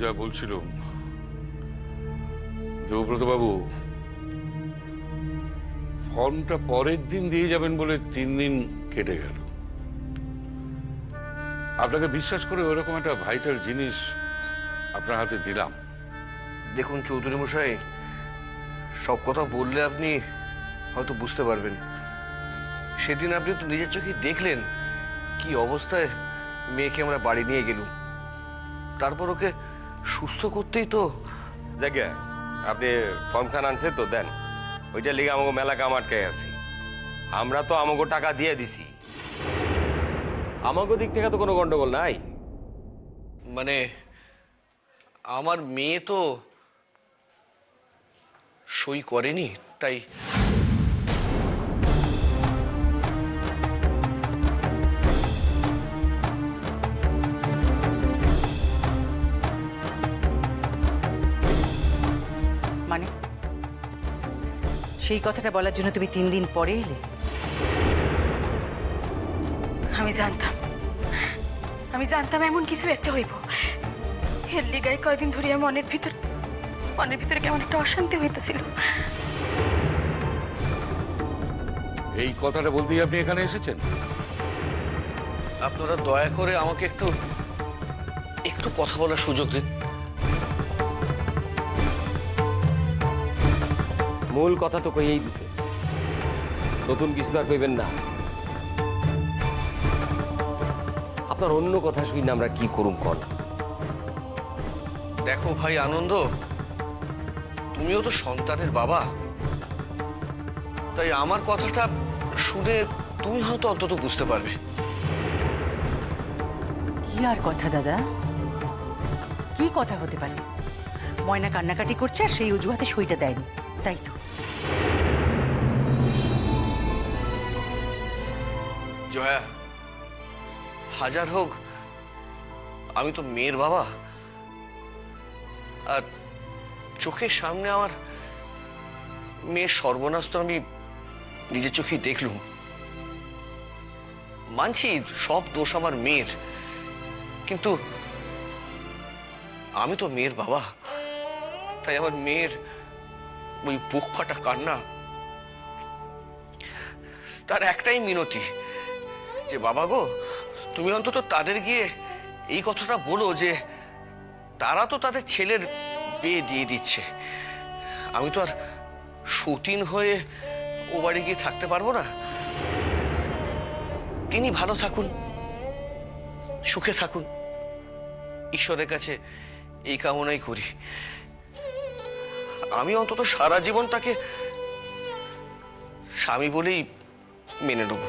যা বলছিল দেবব্রত বাবু, ফর্মটা পরের দিন দিয়ে যাবেন বলে 3 দিন কেটে গেল। আপনাকে বিশ্বাস করে ওরকম একটা ভাইটাল জিনিস আপনার হাতে দিলাম। দেখুন চৌধুরী মশাই, সব কথা বললে আপনি হয়তো বুঝতে পারবেন। সেদিন আপনি তো নিজের চোখে দেখলেন কি অবস্থায় মেয়েকে আমরা বাড়ি নিয়ে গেলুম। তারপর ওকে সুস্থ করতেই তো। দেখে আপনি ফর্ম খান আনছেন তো দেন, ওইটা লিগে আমাকে মেলা কাম আটকায় আছি। আমরা তো আমাকে টাকা দিয়ে দিছি, আমাকে দিক থেকে তো কোনো গন্ডগোল নাই। মানে আমার মেয়ে তো সই করেনি, তাই মানে সেই কথাটা বলার জন্য তুমি 3 দিন পরে এলে? আমি জানতাম এমন কিছু একটা হইব। এর লিগাই কয়দিন ধরে মনের ভিতরে কেমন একটা অশান্তি হইতেছিল। এই কথাটা বলতেই আপনি এখানে এসেছেন? আপনারা দয়া করে আমাকে একটু একটু কথা বলার সুযোগ দিন। মূল কথা তো কইয়েই দিছে, নতুন কিছু তো আর কইবেন না। আপনার অন্য কথা শুনি আমরা কি করুম কর। দেখো ভাই আনন্দ, তুমিও তো সন্তানের বাবা, তাই আমার কথাটা শুনে তুমি হয়তো অন্তত বুঝতে পারবে। কি আর কথা দাদা, কি কথা হতে পারে? ময়না কান্নাকাটি করছে আর সেই অজুহাতে সইটা দেয়নি, তাই তো? জয়া, হাজার হোক আমি তো মেয়ের বাবা, আর চোখের সামনে আমার মেয়ের সর্বনাশ তো আমি নিজের চোখেই দেখলুম। মানছি সব দোষ আমার মেয়ের, কিন্তু আমি তো মেয়ের বাবা, তাই আমার মেয়ের ওই বুক ফাটা কান্না, তার একটাই মিনতি যে বাবা গো, তুমি অন্তত তাদের গিয়ে এই কথাটা বলো যে তারা তো তাদের ছেলের বিয়ে দিয়ে দিচ্ছে, আমি তো আর সতীন হয়ে ও বাড়ি গিয়ে থাকতে পারবো না। তিনি ভালো থাকুন, সুখে থাকুন, ঈশ্বরের কাছে এই কামনাই করি। আমি অন্তত সারা জীবন তাকে স্বামী বলেই মেনে নেব,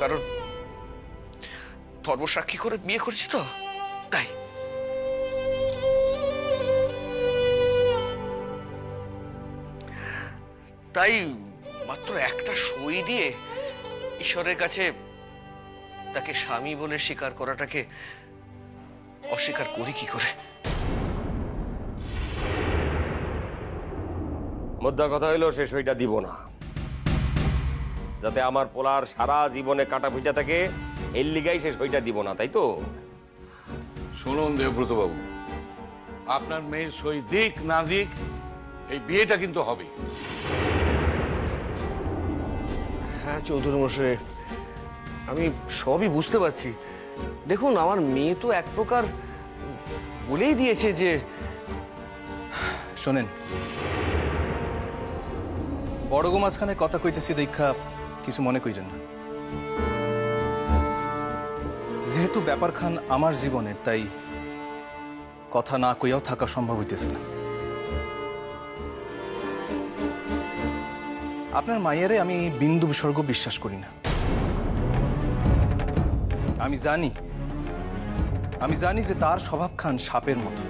কারণ ধর্মসাক্ষী করে বিয়ে করেছি তো, তাই। তাই মাত্র একটা সই দিয়ে ঈশ্বরের কাছে তাকে স্বামী বলে স্বীকার করাটাকে অস্বীকার করি কি করে? মুদ্রা কথা হইলো সে সইটা দিব না, যাতে আমার পোলার সারা জীবনে কাটা পিটা থাকে, এর লিগাই সে সইটা দিব না, তাই তো? শুনুন দেবব্রত বাবু, আপনার মেয়ের সই দিক না দিক, এই বিয়েটা কিন্তু হবে। হ্যাঁ চৌধুরী মশাই, আমি সবই বুঝতে পারছি। দেখুন আমার মেয়ে তো এক প্রকার বলেই দিয়েছে যে। শোনেন, বড় গো মাঝখানে কথা কইতেছি দেখা কিছু মনে কইরেন না। যেহেতু ব্যাপার খান আমার জীবনের, তাই কথা না কইয়াও থাকা সম্ভব হইতেছে না। আপনার মায়েরে আমি বিন্দু বিসর্গ বিশ্বাস করি না। আমি জানি যে তার স্বভাব খান সাপের মতো,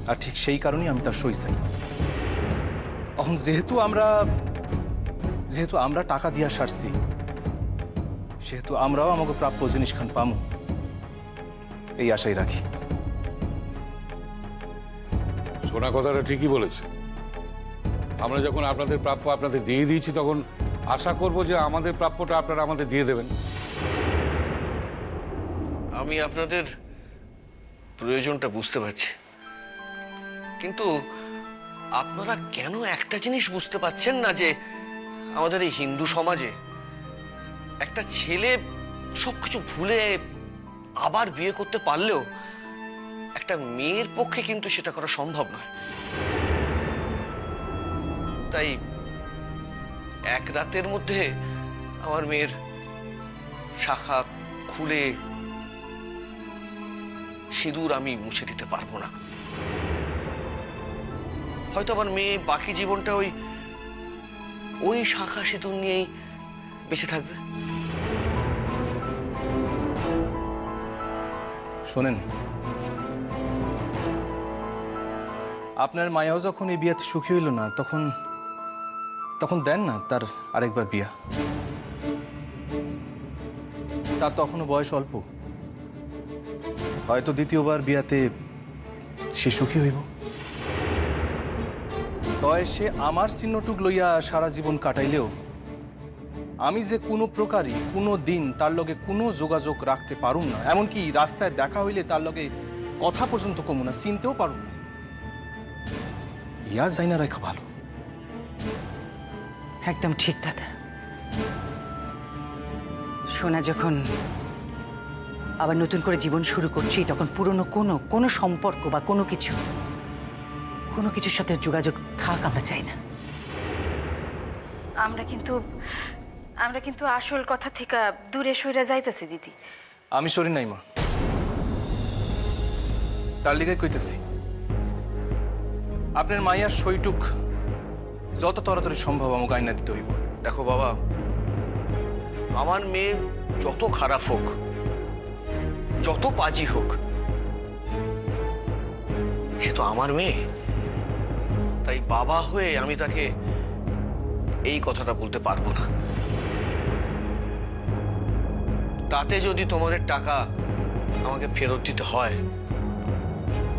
আর ঠিক সেই কারণেই আমি তার সই চাই। এখন যেহেতু আমরা টাকা দিয়া সারছি, সেহেতু আমরাও আমাকে প্রাপ্য জিনিস খান পামু, এই আশাই রাখি। শোনা কথাটা ঠিকই বলেছে। আমরা যখন আপনাদের প্রাপ্য আপনাদের দিয়ে দিয়েছি, তখন আশা করব যে আমাদের প্রাপ্যটা আপনারা আমাদের দিয়ে দেবেন। আমি আপনাদের প্রয়োজনটা বুঝতে পারছি, কিন্তু আপনারা কেন একটা জিনিস বুঝতে পারছেন না যে আমাদের এই হিন্দু সমাজে একটা ছেলে সবকিছু ভুলে আবার বিয়ে করতে পারলেও একটা মেয়ের পক্ষে কিন্তু সেটা করা সম্ভব নয়। তাই এক রাতের মধ্যে আমার মেয়ের শাখা খুলে সিঁদুর আমি মুছে দিতে পারবো না। হয়তো আমার মেয়ে বাকি জীবনটা ওই শাখা সিঁদুর নিয়েই বেঁচে থাকবে। শোনেন, আপনার মায়াও যখন এই বিয়াতে সুখী হইল না, তখন দেন না তার আরেকবার বিয়া। তার তখনও বয়স অল্প, হয়তো দ্বিতীয়বার বিয়াতে সে সুখী হইব। তয় সে আমার চিহ্নটুক লইয়া সারা জীবন কাটাইলেও আমি যে কোনো প্রকারই কোনো দিন তার লগে কোনো যোগাযোগ রাখতে পারুম না, এমনকি রাস্তায় দেখা হইলে তার লগে কথা পর্যন্ত কমু না, চিনতেও পারুম না। ইয়া যাই না রেখা ভালো। একদম ঠিক দাদা। সোনা যখন আবার নতুন করে জীবন শুরু করছি, তখন পুরনো কোনো সম্পর্ক বা কোনো কিছুর সাথে যোগাযোগ থাক আমরা চাই না। আমরা কিন্তু আসল কথা থেকে দূরে সরে যাইতেছি দিদি। আমি সরি নাই মা, তার লিগে কইতেছি আপনার মাইয়ার সইটুক যত তাড়াতাড়ি সম্ভব আমাকে আইনা দিতে হইব। দেখো বাবা, আমার মেয়ে যত খারাপ হোক, যত পাজি হোক, সে তো আমার মেয়ে। তাই বাবা হয়ে আমি তাকে এই কথাটা বলতে পারবো না। তাতে যদি তোমাদের টাকা আমাকে ফেরত দিতে হয়,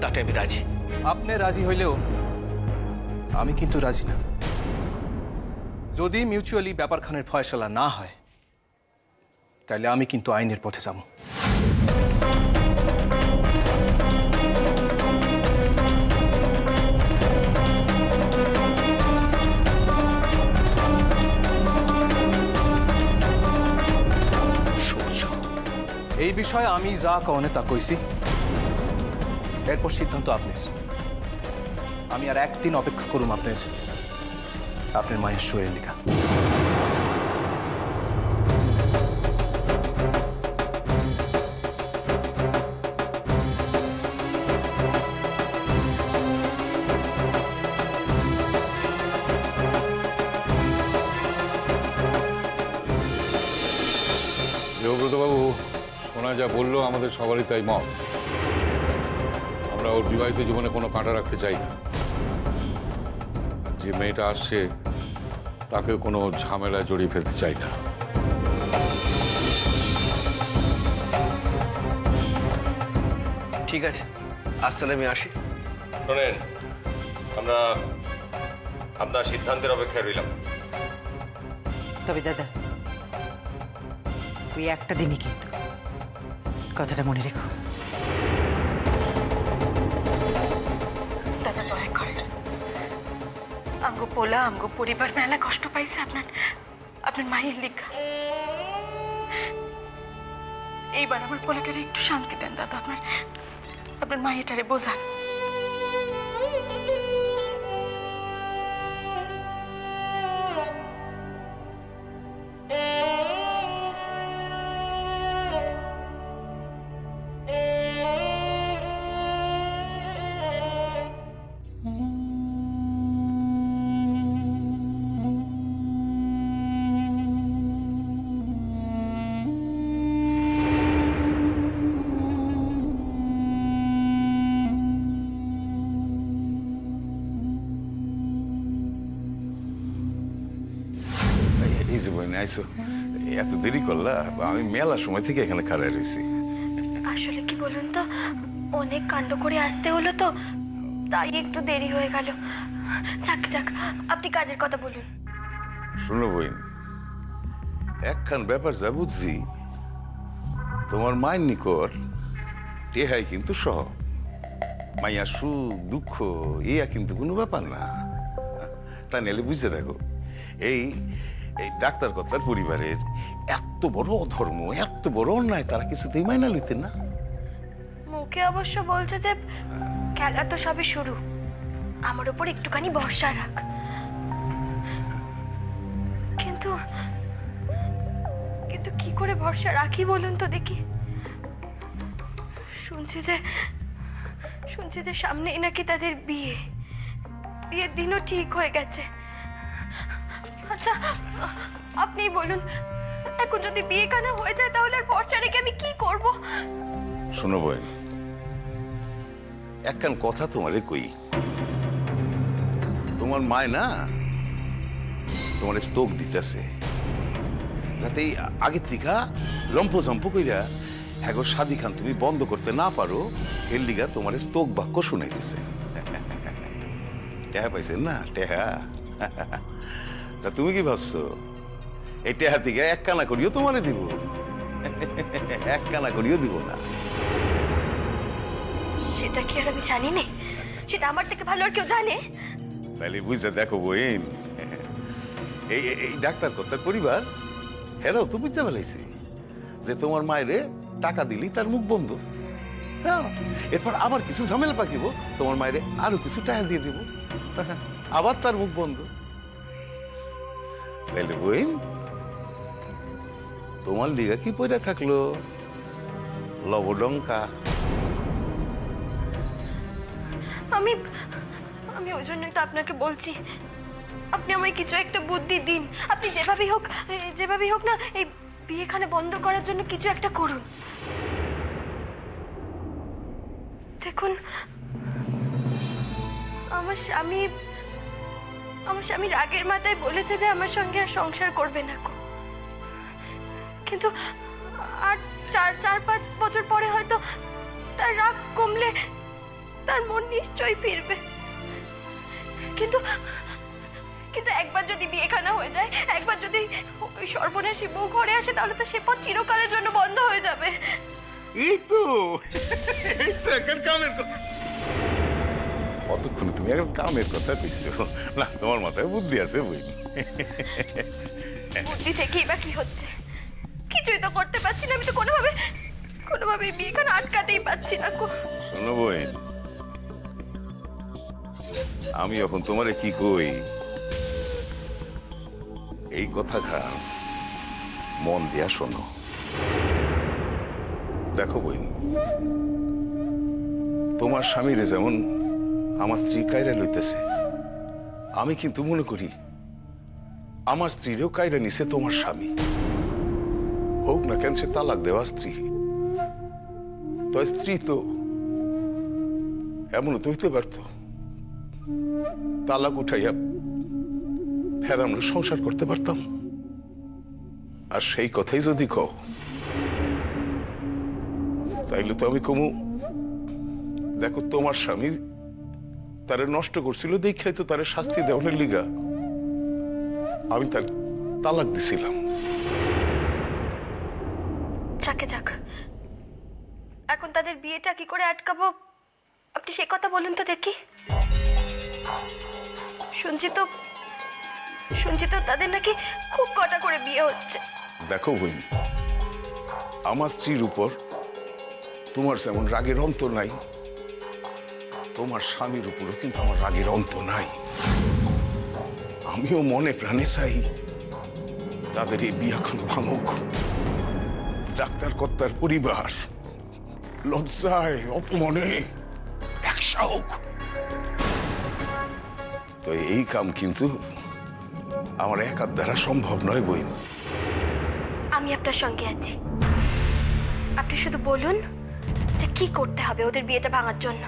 তাতে আমি রাজি। আপনি রাজি হইলেও আমি কিন্তু রাজি না। যদি মিউচুয়ালি ব্যাপারখানের ফয়সালা না হয়, তাহলে আমি কিন্তু আইনের পথে যাব। এই বিষয়ে আমি যা কনে তা কইছি, এরপর সিদ্ধান্ত আপনার। আমি আর একদিন অপেক্ষা করুম আপনার মায়ের শরীর লিখা। দেবব্রতবাবু, শোনা যা বললো আমাদের সবারই তাই মত। আমরা ওর বিবাহিত জীবনে কোনো কাঁটা রাখতে চাই না। যে মেয়েটা আসছে তাকে কোনো ঝামেলায় জড়িয়ে ফেলতে চাই না। ঠিক আছে, আজ তাহলে আমি আসি। শোনেন, আমরা আপনার সিদ্ধান্তের অপেক্ষায় রইলাম। তবে দাদা, ওই একটা দিনই কিন্তু কথাটা মনে রেখো। দাদা দয়া করে, আমগো পোলা আমগো পরিবার মেলা কষ্ট পাইছে আপনার মায়ের লিখা। এইবার আমার পোলাটারে একটু শান্তি দেন দাদা। আপনার মায়েরটারে বোঝান। এই যে বই আইসো, এত দেরি করলা? আমি মেলা সময় থেকে এখানে খাড়ায় রয়েছি। আসলে কি বলুন তো, অনেক কাণ্ড করে আসতে হলো তো, তাই একটু দেরি হয়ে গেল। যাক যাক, আপনি কাজের কথা বলুন। শুনো বইন, একখান ব্যাপার যা বুঝছি, তোমার মায়ের নিকট টেহাই কিন্তু সহ, মাইয়া সুখ দুঃখ ইয়া কিন্তু কোনো ব্যাপার না। তা নিলে বুঝতে দেখো, এই এই ডাক্তার কর্তার পরিবারের এত বড় অধর্ম, এত বড় অন্যায় তারা কিছুতেই মাইনা লইতেন না। মুখে অবশ্য বলছে যে খেলা তো সবে শুরু, আমার উপর একটুখানি ভরসা রাখ। কিন্তু কিন্তু কি করে ভরসা রাখি বলুন তো দেখি। শুনছি যে সামনেই নাকি তাদের বিয়ের দিনও ঠিক হয়ে গেছে। আচ্ছা আপনি বলুন, এখন যদি বিয়ে কানা হয়ে যায় তাহলে আর ভরসা রেখে আমি কি করব? শোনো বোন, একখান কথা তোমারে কই, তোমার মায় না তোমার স্তোক দিতেছে, যাতে এই আগের থেকে লম্প কইরা এখন শাদি খান তুমি বন্ধ করতে না পারো, এর লিগা তোমার স্তোক বাক্য শুনাইতেছে। টেহা পাইছেন না টেহা? তা তুমি কি ভাবছো এই টেহা থেকে এক কানা করিও তোমারে দিব? এক কানা করিও দিব না। সেটা কি আর আমি জানি না? সেটা আমার থেকে ভালো আর কেউ জানে? তাহলে বুঝতে দেখো বইন, এই এই ডাক্তার কর্তার পরিবার হেরাও তো বুঝতে পেলাইছি যে তোমার মায়েরে টাকা দিলি তার মুখ বন্ধ। হ্যাঁ, এরপর আবার কিছু ঝামেলা পাকিব, তোমার মায়েরে আরো কিছু টাকা দিয়ে দিব, আবার তার মুখ বন্ধ। তাইলে বইন তোমার লিগা কি পয়রা থাকলো লবডঙ্কা। আমি ওই জন্যই তো আপনাকে বলছি, আপনি আমায় কিছু একটা বুদ্ধি দিন। আপনি যেভাবেই হোক না এই বিয়েখানে বন্ধ করার জন্য কিছু একটা করুন। দেখুন, আমার স্বামী রাগের মাথায় বলেছে যে আমার সঙ্গে আর সংসার করবে না। কিন্তু আর 4-5 বছর পরে হয়তো তার রাগ কমলে তার মন নিশ্চয়ই ফিরবে। কিন্তু একবার যদি বিয়েখানা হয়ে যায়, একবার যদি ওই সর্বনাশী বউ ঘরে আসে, তাহলে তো সে পথ চিরকালের জন্য বন্ধ হয়ে যাবে। এই তো এখন কামের কথা, কতক্ষণ তুমি এখন কামের কথা কইছো না? তোমার মাথায় বুদ্ধি আছে বই। বুদ্ধি থেকেই বা কি হচ্ছে? কিছুই তো করতে পারছি না। আমি তো কোনোভাবে বিয়েখানা আটকাতেই পারছি না। শোনো বই, আমি এখন তোমারে কি কই, এই কথা খান মন দিয়া শোনো। দেখো বই, তোমার স্বামীরে যেমন আমার স্ত্রী কায়রা লইতেছে, আমি কিন্তু মনে করি আমার স্ত্রীরও কায়রা নিছে তোমার স্বামী। হোক না কেন সে তালাক দেওয়া স্ত্রী, তো স্ত্রী তো এমনও তো হইতে পারত তালাক উঠাইয়া ফের আমরা সংসার করতে পারতাম। আর সেই কথাই যদি কও, তাইলে তো আমি কমু, দেখো তোমার স্বামী তারে নষ্ট করছিল, দেখাই তো তারে শাস্তি দেওয়ার লিগা আমি তার তালাক দিছিলাম। যাক, এখন তাদের বিয়েটা কি করে আটকাবো আপনি সে কথা বলুন তো দেখি। শুনছি তো তাদের নাকি খুব কটা করে বিয়ে হচ্ছে। দেখো বই, আমার স্ত্রীর উপর তোমার যেমন রাগের অন্ত নাই, তোমার স্বামীর উপরও কিন্তু আমার রাগের অন্ত নাই। আমিও মনে প্রাণে চাই তাদের এই বিয়াখান ভাঙুক। ডাক্তার কর্তার পরিবার লজ্জায় অপমানে একসা হোক। তো এই কাম কিন্তু আমার একার দ্বারা সম্ভব নয় বই। আমি আপনার সঙ্গে আছি, আপনি শুধু বলুন যে কি করতে হবে ওদের বিয়েটা ভাঙার জন্য।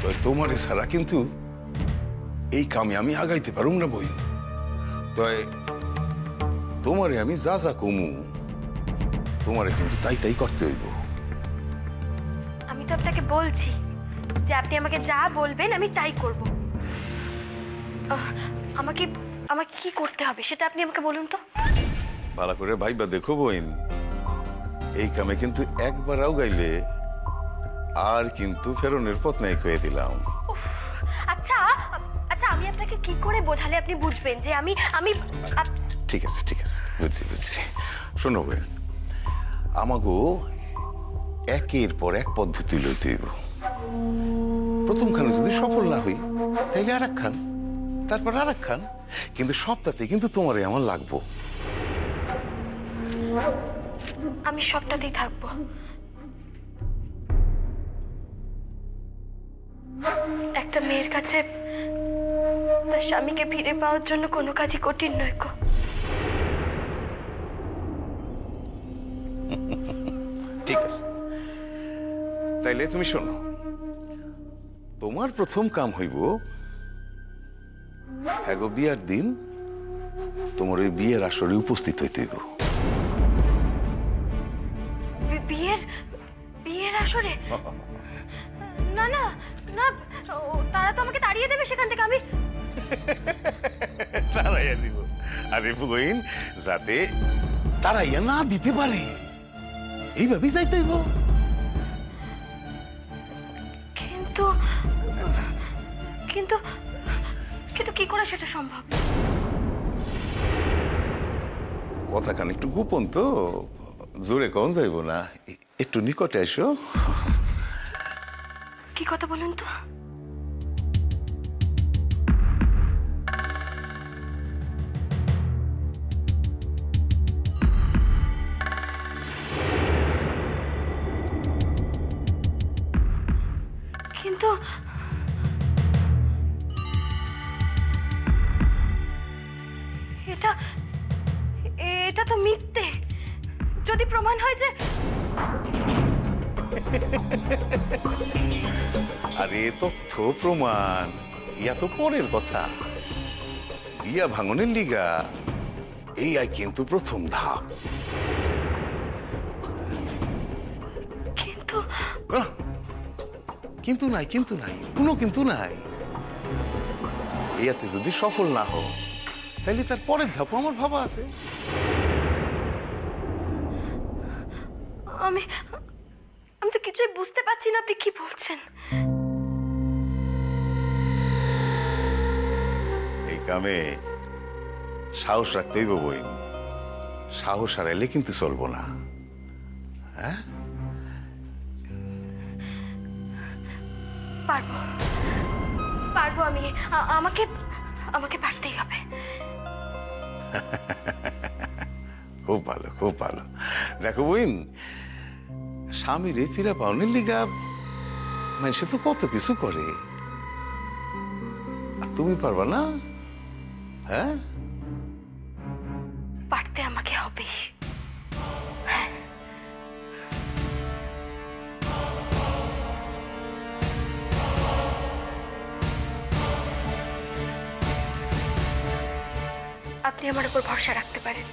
তো তোমার ছাড়া কিন্তু এই কামে আমি আগাইতে পারুম না বই। তো তোমারে আমি যা কমু, তোমারে কিন্তু তাই করতে হইব। আমি তো আপনাকে বলছি যে আপনি আমাকে যা বলবেন আমি তাই করব। আমাকে কি করতে হবে সেটা আপনি আমাকে বলুন তো। ভালো করে ভাইবা দেখো বইন, এই কামে কিন্তু একবার গাইলে আর কিন্তু ফেরনের পথ নাই কয়ে দিলাম। আচ্ছা আচ্ছা, আমি আপনাকে কি করে বোঝালে আপনি বুঝবেন যে আমি আমি ঠিক আছে ঠিক আছে, বুঝছি বুঝছি। শোনো বইন, আমাগো একের পর এক পদ্ধতি লইতে হইব। প্রথমখানে যদি সফল না হই তাইলে আর এক খান, তারপর আর এক খান, কিন্তু সবটাতে কিন্তু তোমারে আমার লাগবো। আমি সবটাতেই থাকবো। একটা মেয়ের কাছে তার স্বামীকে ফিরে পাওয়ার জন্য কোনো কাজই কঠিন নয় গো। ঠিক আছে, তাইলে তুমি শোনো, তোমার প্রথম কাম হইব এগো বিয়ার দিন তোমার ওই বিয়ের আসরে উপস্থিত হইতে হইব। বিয়ের বিয়ের আসরে? না না না, তারা তো আমাকে তাড়িয়ে দেবে সেখান থেকে। আমি তারাইয়া দিব, আরে বুইন, যাতে তারাইয়া না দিতে পারে এইভাবেই যাইতে হইব। কিন্তু কিন্তু কিন্তু কি করে সেটা সম্ভব? কথাখান একটু গোপন তো, জোরে কম যাইব না, একটু নিকটে এসো। কি কথা বলুন তো? কিন্তু এটা এটা তো মিথ্যে। যদি প্রমাণ হয় যে আরে তথ্য প্রমাণ ইয়া তো পরের কথা, বিয়া ভাঙনের লিগা এই আই কিন্তু প্রথম ধাপ। কিন্তু আহ, কিন্তু নাই, কিন্তু নাই, কোনো কিন্তু নাই। ইয়াতে যদি সফল না হও তাহলে তার পরের ধাপও আমার ভাবা আছে। আমি আমি তো কিছুই বুঝতে পারছি না আপনি কি বলছেন। এই কামে সাহস রাখতে হইব বইন, সাহস হারাইলে কিন্তু চলবো না। হ্যাঁ, পারবো পারবো আমি। আমাকে আমাকে পারতেই হবে। খুব ভালো খুব ভালো। দেখো বইন, স্বামীরে ফিরা পাওনের লিগা মানুষে তো কত কিছু করে, আর তুমি পারবা না? হ্যাঁ, পারতে আমাকে হবে। আপনি আমার উপর ভরসা রাখতে পারেন।